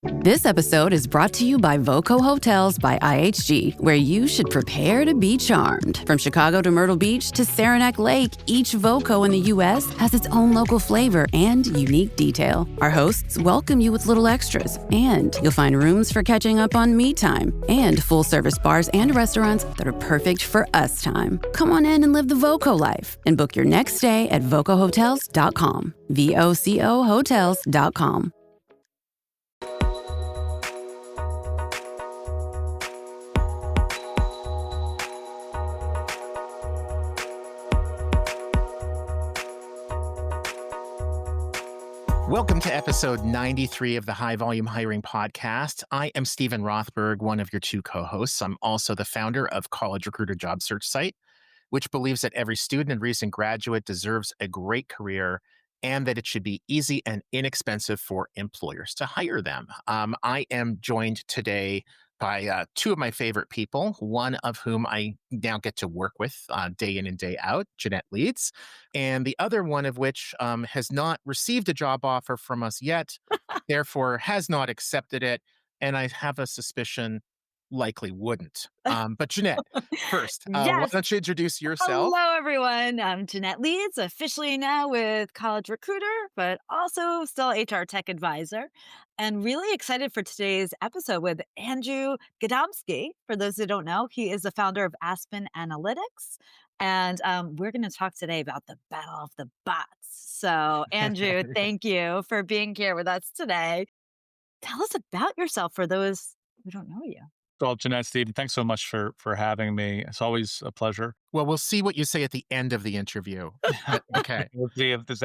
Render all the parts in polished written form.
This episode is brought to you by Voco Hotels by IHG, where you should prepare to be charmed. From Chicago to Myrtle Beach to Saranac Lake, each Voco in the U.S. has its own local flavor and unique detail. Our hosts welcome you with little extras, and you'll find rooms for catching up on me time and full-service bars and restaurants that are perfect for us time. Come on in and live the Voco life and book your next stay at vocohotels.com. VOCO hotels.com. Welcome to episode 93 of the High Volume Hiring Podcast. I am Stephen Rothberg, one of your two co-hosts. I'm also the founder of College Recruiter Job Search Site, which believes that every student and recent graduate deserves a great career and that it should be easy and inexpensive for employers to hire them. I am joined today by two of my favorite people, one of whom I now get to work with day in and day out, Jeanette Leeds, and the other one of which has not received a job offer from us yet, therefore has not accepted it, and I have a suspicion likely wouldn't. But Jeanette, first, why Yes. don't you introduce yourself? Hello, everyone. I'm Jeanette Leeds, officially now with College Recruiter, but also still HR Tech Advisor. And really excited for today's episode with Andrew Gadomski. For those who don't know, he is the founder of Aspen Analytics. And we're going to talk today about the battle of the bots. So, Andrew, thank you for being here with us today. Tell us about yourself for those who don't know you. Well, Jeanette, Steve, thanks so much for having me. It's always a pleasure. Well, we'll see what you say at the end of the interview. Okay. We'll see if this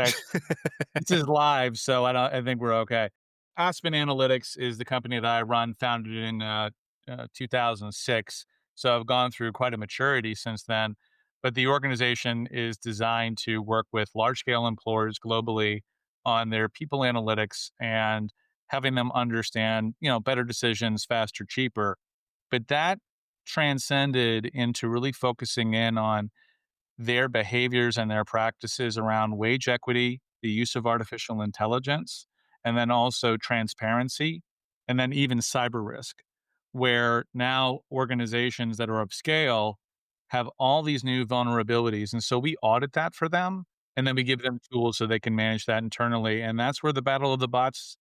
is live, so I think we're okay. Aspen Analytics is the company that I run, founded in 2006. So I've gone through quite a maturity since then. But the organization is designed to work with large scale employers globally on their people analytics and having them understand, better decisions faster, cheaper. But that transcended into really focusing in on their behaviors and their practices around wage equity, the use of artificial intelligence, and then also transparency, and then even cyber risk, where now organizations that are of scale have all these new vulnerabilities. And so we audit that for them, and then we give them tools so they can manage that internally. And that's where the battle of the bots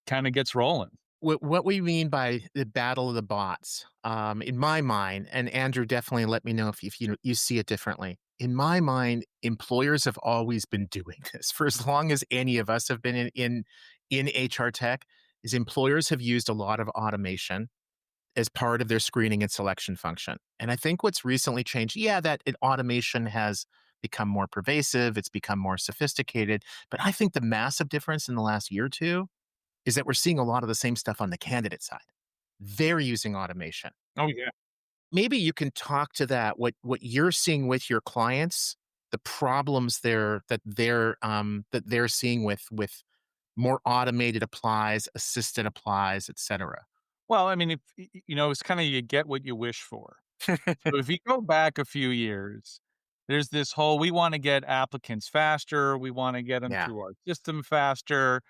kind of gets rolling. What we mean by the battle of the bots, in my mind, and Andrew, definitely let me know if you see it differently. In my mind, employers have always been doing this for as long as any of us have been in HR tech. Is employers have used a lot of automation as part of their screening and selection function. And I think what's recently changed, that automation has become more pervasive, it's become more sophisticated, but I think the massive difference in the last year or two is that we're seeing a lot of the same stuff on the candidate side. They're using automation. Oh, yeah. Maybe you can talk to that, what you're seeing with your clients, the problems that they're seeing with more automated applies, assisted applies, et cetera. Well, I mean, it's kind of you get what you wish for. So if you go back a few years, there's this whole we want to get applicants faster, we want to get them Yeah. through our system faster.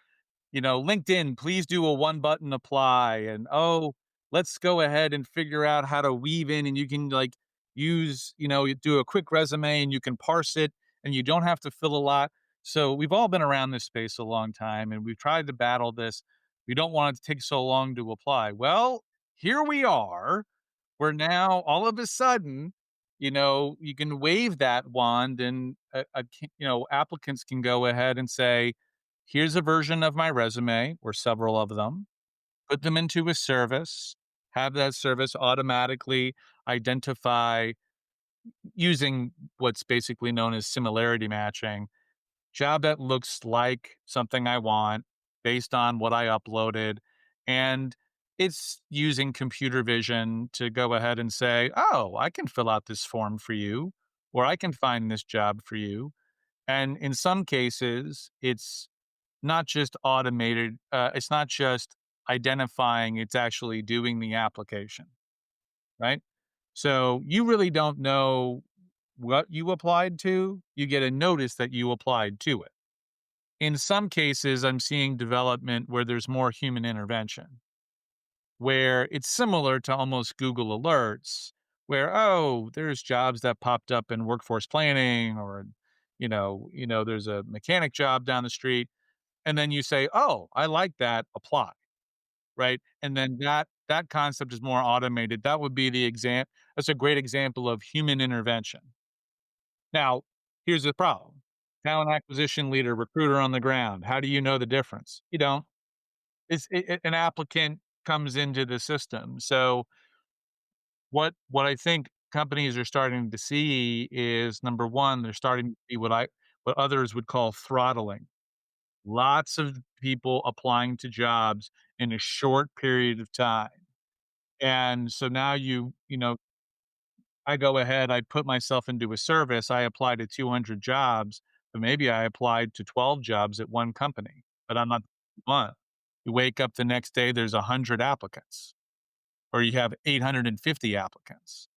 LinkedIn, please do a one button apply. And oh, let's go ahead and figure out how to weave in and you can like use, you do a quick resume and you can parse it and you don't have to fill a lot. So we've all been around this space a long time and we've tried to battle this. We don't want it to take so long to apply. Well, here we are. Where now all of a sudden, you can wave that wand and applicants can go ahead and say, here's a version of my resume or several of them, put them into a service, have that service automatically identify using what's basically known as similarity matching, job that looks like something I want based on what I uploaded. And it's using computer vision to go ahead and say, oh, I can fill out this form for you, or I can find this job for you. And in some cases, it's not just automated, it's not just identifying, it's actually doing the application, right? So you really don't know what you applied to. You get a notice that you applied to it. In some cases, I'm seeing development where there's more human intervention, where it's similar to almost Google Alerts, where, oh, there's jobs that popped up in workforce planning or, there's a mechanic job down the street. And then you say, oh, I like that, apply. Right. And then that concept is more automated. That would be that's a great example of human intervention. Now, here's the problem. Talent acquisition leader, recruiter on the ground. How do you know the difference? You don't. An applicant comes into the system. So what I think companies are starting to see is number one, they're starting to see what others would call throttling. Lots of people applying to jobs in a short period of time. And so now I go ahead, I put myself into a service, I apply to 200 jobs, but maybe I applied to 12 jobs at one company, but I'm not the one. You wake up the next day, there's 100 applicants, or you have 850 applicants,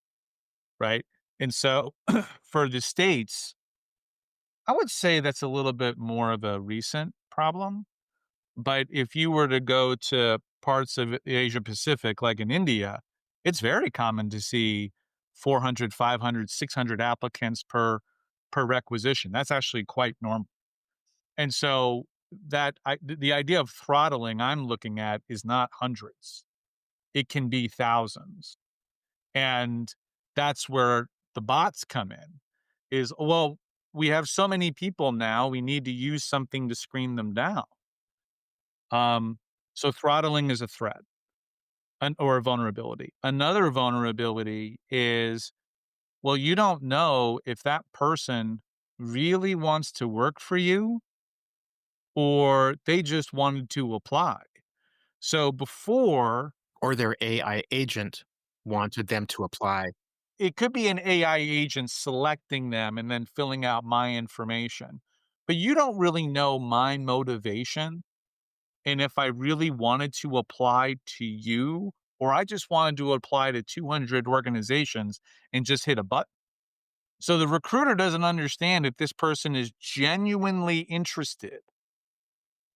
right? And so for the States, I would say that's a little bit more of a recent problem. But if you were to go to parts of Asia Pacific, like in India, it's very common to see 400, 500, 600 applicants per requisition. That's actually quite normal. And so the idea of throttling I'm looking at is not hundreds. It can be thousands. And that's where the bots come in. Is, well, we have so many people now, we need to use something to screen them down. Um, so throttling is a threat or a vulnerability. Another vulnerability is, well, you don't know if that person really wants to work for you or they just wanted to apply. So before, Or their AI agent wanted them to apply. it could be an AI agent selecting them and then filling out my information, but you don't really know my motivation. And if I really wanted to apply to you, or I just wanted to apply to 200 organizations and just hit a button. So the recruiter doesn't understand if this person is genuinely interested.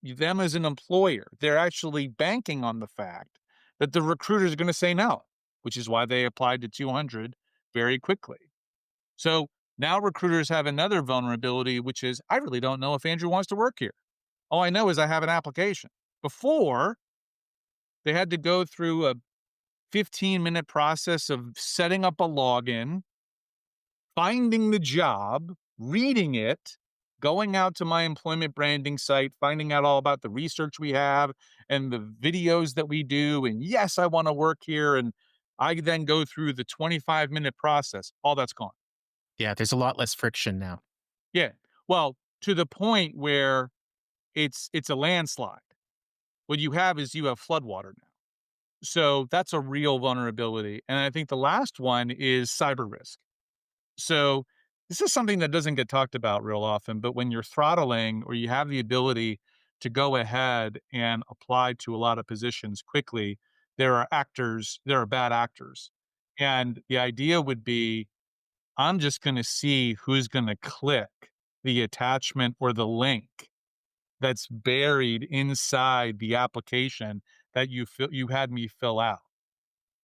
Them as an employer, they're actually banking on the fact that the recruiter is going to say no, which is why they applied to 200 very quickly. So now recruiters have another vulnerability, which is I really don't know if Andrew wants to work here. All I know is I have an application. Before, they had to go through a 15-minute process of setting up a login, finding the job, reading it, going out to my employment branding site, finding out all about the research we have and the videos that we do. And yes, I want to work here. And I then go through the 25-minute process. All that's gone. Yeah, there's a lot less friction now. Yeah. Well, to the point where it's a landslide. What you have floodwater now. So that's a real vulnerability. And I think the last one is cyber risk. So this is something that doesn't get talked about real often, but when you're throttling or you have the ability to go ahead and apply to a lot of positions quickly, there are bad actors. And the idea would be I'm just going to see who's going to click the attachment or the link that's buried inside the application that you had me fill out.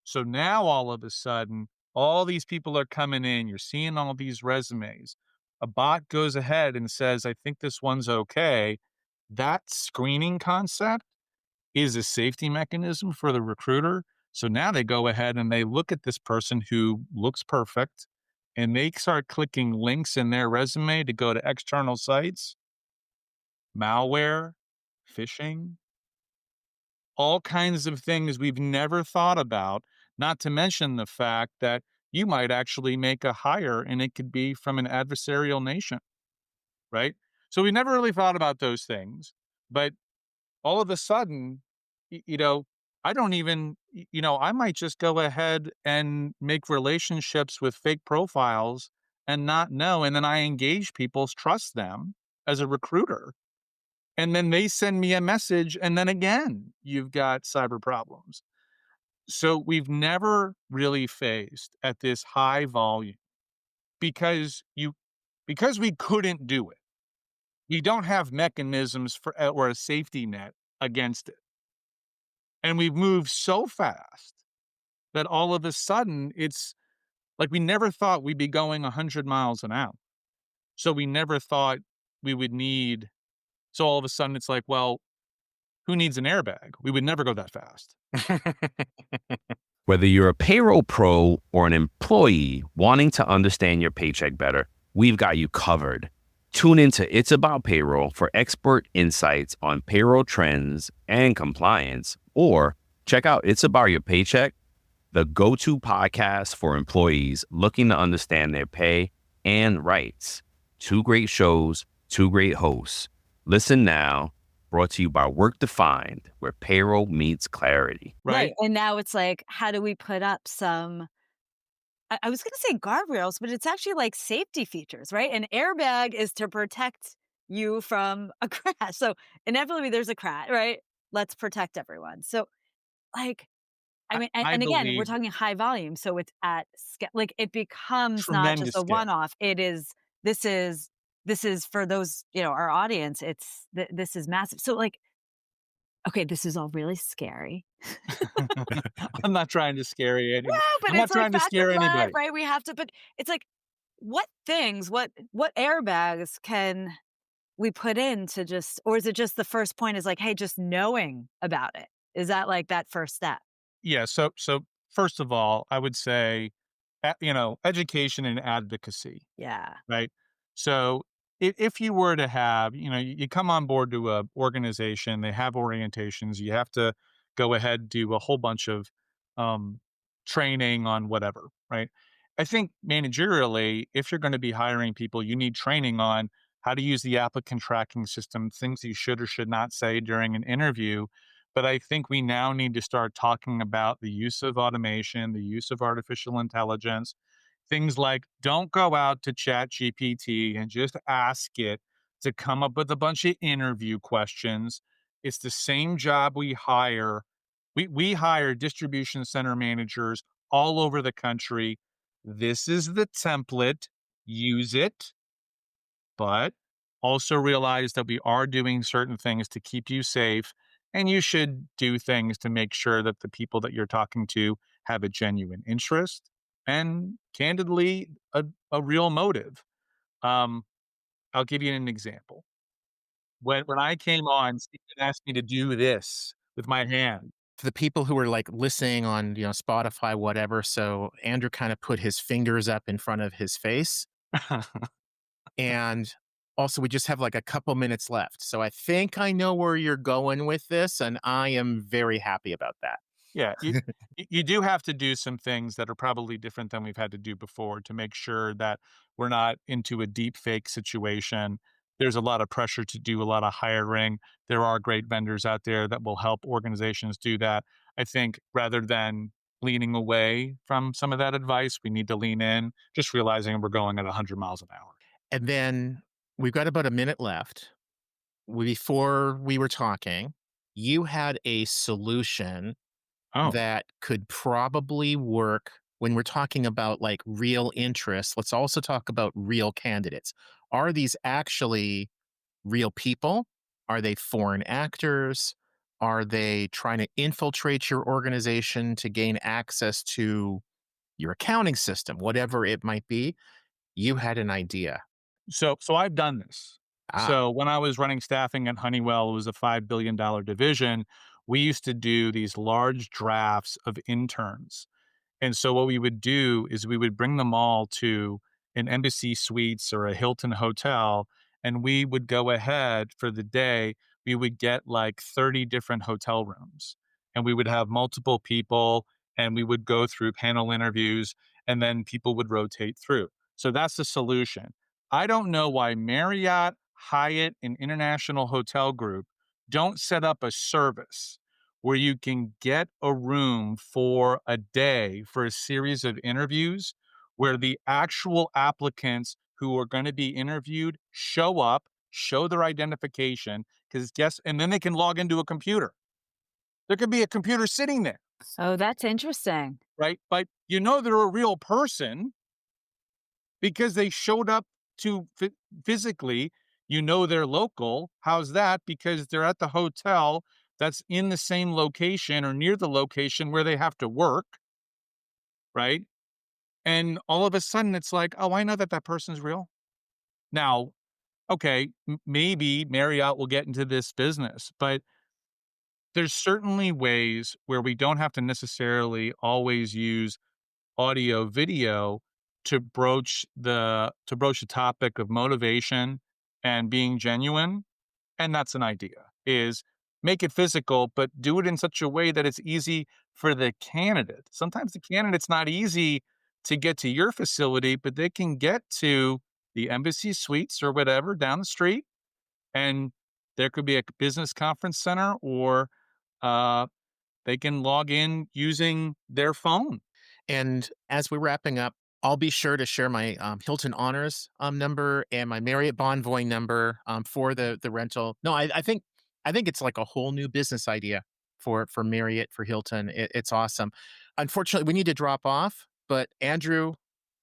So now all of a sudden, all these people are coming in. You're seeing all these resumes. A bot goes ahead and says, I think this one's okay. That screening concept is a safety mechanism for the recruiter. So now they go ahead and they look at this person who looks perfect and they start clicking links in their resume to go to external sites, malware, phishing, all kinds of things we've never thought about, not to mention the fact that you might actually make a hire and it could be from an adversarial nation, right? So we never really thought about those things, but all of a sudden, I don't even, I might just go ahead and make relationships with fake profiles and not know. And then I engage people, trust them as a recruiter, and then they send me a message, and then again, you've got cyber problems. So we've never really faced at this high volume because we couldn't do it. we don't have mechanisms for or a safety net against it. And we've moved so fast that all of a sudden it's like we never thought we'd be going 100 miles an hour. So we never thought we would need, so all of a sudden it's like, well, who needs an airbag? We would never go that fast. Whether you're a payroll pro or an employee wanting to understand your paycheck better, we've got you covered. Tune into It's About Payroll for expert insights on payroll trends and compliance, or check out It's About Your Paycheck, the go-to podcast for employees looking to understand their pay and rights. 2 great shows, 2 great hosts. Listen now. Brought to you by Work Defined, where payroll meets clarity. Right. And now it's like, how do we put up some, I was going to say guardrails, but it's actually like safety features, right? An airbag is to protect you from a crash. So inevitably there's a crash, right? Let's protect everyone. So, like, I mean, I and again, we're believe talking high volume, so it's at scale. Like, it becomes not just tremendous a scale. one-off. It is. This is for those, our audience. This is massive. So, like, okay, this is all really scary. I'm not trying to scare you. Well, but I'm not it's like trying to facts of scare life, anybody. right? We have to. But it's like, what things, what airbags can we put in to just, or is it just the first point is like, hey, just knowing about it? Is that like that first step? Yeah. So first of all, I would say, education and advocacy. Yeah. Right? So if you were to have, you come on board to a organization, they have orientations, you have to go ahead, do a whole bunch of um, training on whatever, right? I think managerially, if you're going to be hiring people, you need training on how to use the applicant tracking system, things you should or should not say during an interview. But I think we now need to start talking about the use of automation, the use of artificial intelligence. Things like don't go out to Chat GPT and just ask it to come up with a bunch of interview questions. It's the same job we hire. We hire distribution center managers all over the country. This is the template. Use it, but also realize that we are doing certain things to keep you safe. And you should do things to make sure that the people that you're talking to have a genuine interest and candidly a real motive. Um, I'll give you an example. When I came on, Stephen asked me to do this with my hand. For the people who are like listening on, Spotify, whatever. So Andrew kind of put his fingers up in front of his face. And also, we just have like a couple minutes left. So I think I know where you're going with this. And I am very happy about that. Yeah, you do have to do some things that are probably different than we've had to do before to make sure that we're not into a deep fake situation. There's a lot of pressure to do a lot of hiring. There are great vendors out there that will help organizations do that. I think rather than leaning away from some of that advice, we need to lean in, just realizing we're going at 100 miles an hour. And then we've got about a minute left. Before we were talking, you had a solution Oh, that could probably work when we're talking about like real interest. Let's also talk about real candidates. Are these actually real people? Are they foreign actors? Are they trying to infiltrate your organization to gain access to your accounting system, whatever it might be? You had an idea. so I've done this. Ah, So when I was running staffing at Honeywell, it was a $5 billion division. We used to do these large drafts of interns. And so what we would do is we would bring them all to an Embassy Suites or a Hilton hotel, and we would go ahead for the day. We would get like 30 different hotel rooms, and we would have multiple people, and we would go through panel interviews, and then people would rotate through. So that's the solution. I don't know why Marriott, Hyatt, and International Hotel Group don't set up a service where you can get a room for a day for a series of interviews where the actual applicants who are going to be interviewed show up, show their identification, because guess, and then they can log into a computer. There could be a computer sitting there, Oh, that's interesting. right? But they're a real person because they showed up to physically. You know they're local. How's that? Because they're at the hotel that's in the same location or near the location where they have to work, right? And all of a sudden it's like, "Oh, I know that that person's real." Now, okay, maybe Marriott will get into this business, but there's certainly ways where we don't have to necessarily always use audio video to broach the topic of motivation and being genuine. And that's an idea, is make it physical, but do it in such a way that it's easy for the candidate. Sometimes the candidate's not easy to get to your facility, but they can get to the Embassy Suites or whatever down the street, and there could be a business conference center, or uh, they can log in using their phone. And as we're wrapping up, I'll be sure to share my Hilton Honors number and my Marriott Bonvoy number for the rental. No, I think it's like a whole new business idea for Marriott, for Hilton. It's awesome. Unfortunately, we need to drop off, but Andrew,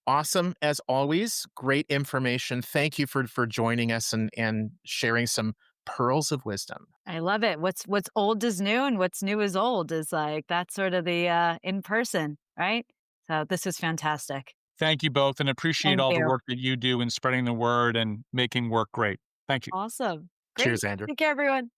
awesome as always. Great information. Thank you for joining us and sharing some pearls of wisdom. I love it. What's old is new and what's new is old is like that's sort of the in person, right? So this is fantastic. Thank you both, and appreciate Thank all the you. work that you do in spreading the word and making work great. Thank you. Awesome. Cheers, Great. Andrew. Take care, everyone.